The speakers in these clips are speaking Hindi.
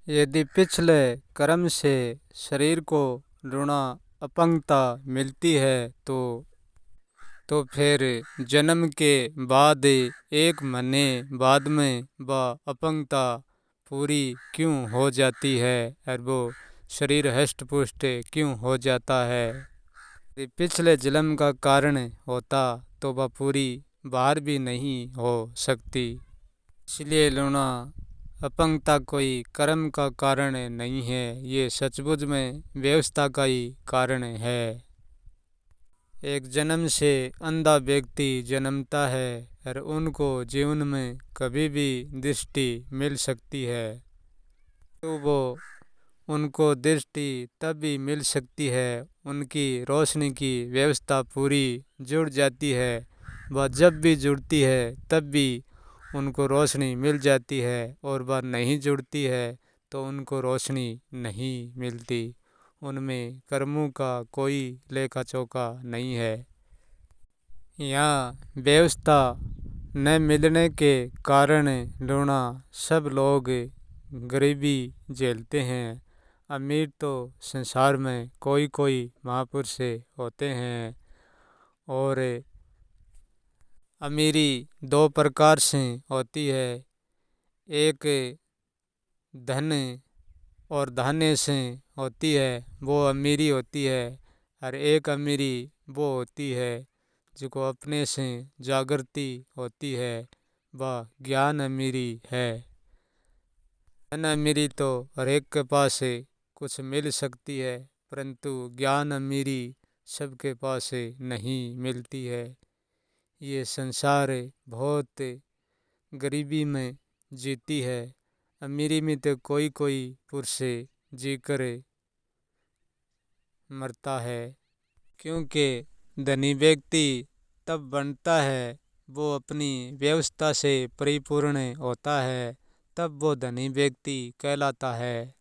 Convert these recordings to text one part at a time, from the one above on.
यदि पिछले कर्म से शरीर को ऋण अपंगता मिलती है तो फिर जन्म के बाद 1 महीने बाद में वह अपंगता पूरी क्यों हो जाती है और वो शरीर हष्ट पुष्ट क्यों हो जाता है। यदि पिछले जन्म का कारण होता तो वह पूरी बाहर भी नहीं हो सकती। इसलिए लूना अपंगता कोई कर्म का कारण नहीं है, ये सचमुच में व्यवस्था का ही कारण है। एक जन्म से अंधा व्यक्ति जन्मता है और उनको जीवन में कभी भी दृष्टि मिल सकती है, तो वो उनको दृष्टि तब भी मिल सकती है उनकी रोशनी की व्यवस्था पूरी जुड़ जाती है। वह जब भी जुड़ती है तब भी उनको रोशनी मिल जाती है और वह नहीं जुड़ती है तो उनको रोशनी नहीं मिलती। उनमें कर्मों का कोई लेखा चोखा नहीं है। यहाँ व्यवस्था न मिलने के कारण लूना सब लोग गरीबी झेलते हैं। अमीर तो संसार में कोई कोई महापुरुष होते हैं और अमीरी 2 प्रकार से होती है। एक धन और धान्य से होती है, वो अमीरी होती है। और एक अमीरी वो होती है जिसको अपने से जागृति होती है, वह ज्ञान अमीरी है। धन अमीरी तो हर एक के पास कुछ मिल सकती है, परंतु ज्ञान अमीरी सबके पास नहीं मिलती है। ये संसार बहुत गरीबी में जीती है। अमीरी में तो कोई कोई पुरुष जी कर मरता है, क्योंकि धनी व्यक्ति तब बनता है वो अपनी व्यवस्था से परिपूर्ण होता है, तब वो धनी व्यक्ति कहलाता है।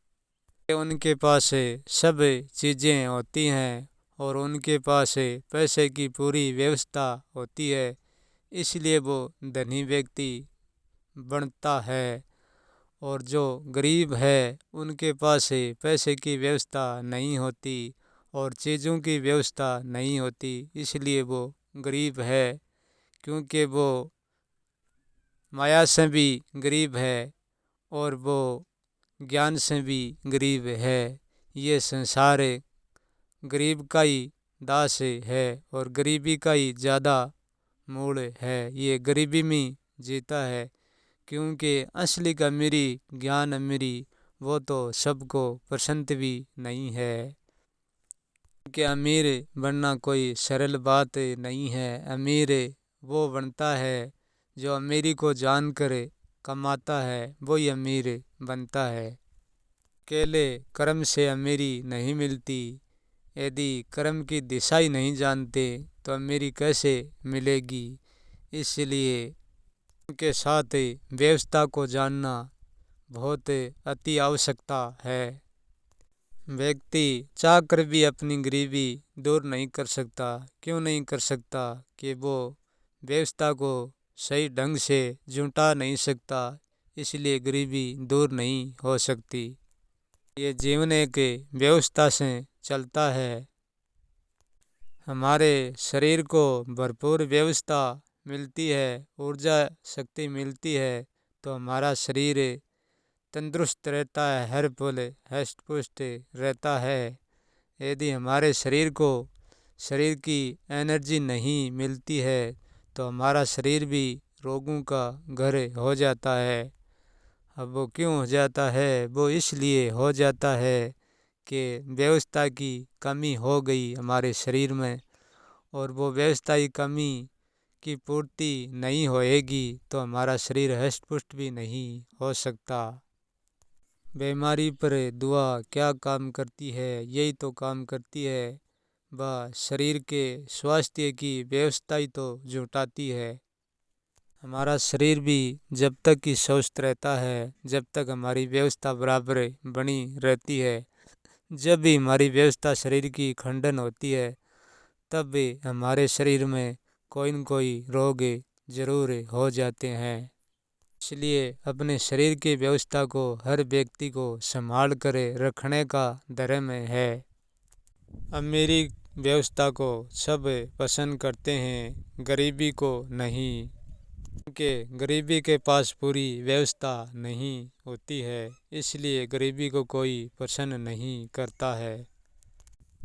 उनके पास सब चीज़ें होती हैं और उनके पास पैसे की पूरी व्यवस्था होती है, इसलिए वो धनी व्यक्ति बनता है। और जो गरीब है उनके पास पैसे की व्यवस्था नहीं होती और चीज़ों की व्यवस्था नहीं होती, इसलिए वो गरीब है। क्योंकि वो माया से भी गरीब है और वो ज्ञान से भी गरीब है। ये संसार गरीब का ही दास है और गरीबी का ही ज़्यादा मूल है। ये गरीबी में जीता है, क्योंकि असली का अमीरी ज्ञान अमीरी वो तो सबको पसंद भी नहीं है। कि अमीर बनना कोई सरल बात नहीं है। अमीर वो बनता है जो अमीरी को जानकर कमाता है, वही अमीर बनता है। अकेले कर्म से अमीरी नहीं मिलती। यदि कर्म की दिशा ही नहीं जानते तो अमीरी कैसे मिलेगी। इसलिए उनके साथ व्यवस्था को जानना बहुत अति आवश्यकता है। व्यक्ति चाहकर भी अपनी गरीबी दूर नहीं कर सकता। क्यों नहीं कर सकता? कि वो व्यवस्था को सही ढंग से जुटा नहीं सकता, इसलिए गरीबी दूर नहीं हो सकती। ये जीवन एक व्यवस्था से चलता है। हमारे शरीर को भरपूर व्यवस्था मिलती है, ऊर्जा शक्ति मिलती है, तो हमारा शरीर तंदुरुस्त रहता है, हर पल हष्ट पुष्ट रहता है। यदि हमारे शरीर की एनर्जी नहीं मिलती है तो हमारा शरीर भी रोगों का घर हो जाता है। अब वो क्यों हो जाता है? वो इसलिए हो जाता है कि व्यवस्था की कमी हो गई हमारे शरीर में, और वो व्यवस्था की कमी की पूर्ति नहीं होएगी तो हमारा शरीर हष्ट पुष्ट भी नहीं हो सकता। बीमारी पर दुआ क्या काम करती है? यही तो काम करती है, वह शरीर के स्वास्थ्य की व्यवस्था ही तो जुटाती है। हमारा शरीर भी जब तक कि स्वस्थ रहता है, जब तक हमारी व्यवस्था बराबर बनी रहती है। जब भी हमारी व्यवस्था शरीर की खंडन होती है तब भी हमारे शरीर में कोई न कोई रोग जरूर हो जाते हैं। इसलिए अपने शरीर की व्यवस्था को हर व्यक्ति को संभाल कर रखने का धर्म है। अमीरी व्यवस्था को सब पसंद करते हैं, गरीबी को नहीं, क्योंकि गरीबी के पास पूरी व्यवस्था नहीं होती है, इसलिए गरीबी को कोई पसंद नहीं करता है।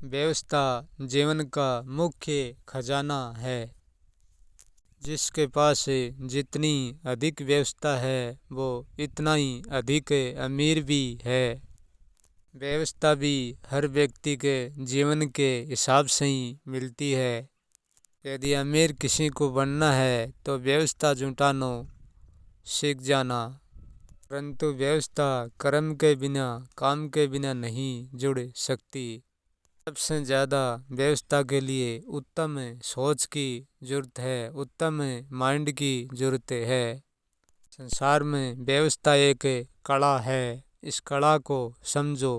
व्यवस्था जीवन का मुख्य खजाना है। जिसके पास जितनी अधिक व्यवस्था है वो इतना ही अधिक अमीर भी है। व्यवस्था भी हर व्यक्ति के जीवन के हिसाब से ही मिलती है। यदि अमीर किसी को बनना है तो व्यवस्था जुटानो सीख जाना, परंतु व्यवस्था कर्म के बिना, काम के बिना नहीं जुड़ सकती। सबसे ज़्यादा व्यवस्था के लिए उत्तम सोच की जरूरत है, उत्तम माइंड की जरूरत है। संसार में व्यवस्था एक कला है, इस कला को समझो।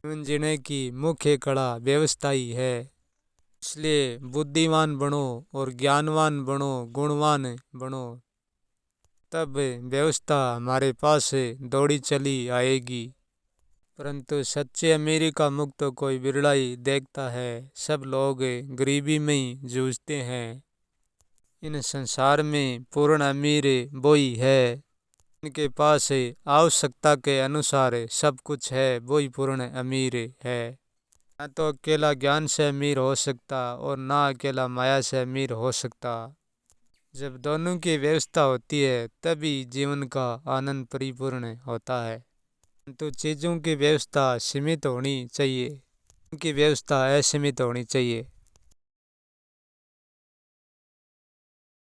जीवन जीने की मुख्य कला व्यवस्था ही है। इसलिए बुद्धिमान बनो और ज्ञानवान बनो, गुणवान बनो, तब व्यवस्था हमारे पास दौड़ी चली आएगी। परंतु सच्चे अमीरी का मुख तो कोई बिरला ही देखता है। सब लोग गरीबी में ही जूझते हैं। इन संसार में पूर्ण अमीर वो ही है इनके पास आवश्यकता के अनुसार सब कुछ है, वो ही पूर्ण अमीर है। ना तो अकेला ज्ञान से अमीर हो सकता और ना अकेला माया से अमीर हो सकता। जब दोनों की व्यवस्था होती है तभी जीवन का आनंद परिपूर्ण होता है। तो चीज़ों की व्यवस्था सीमित होनी चाहिए, उनकी व्यवस्था असीमित होनी चाहिए।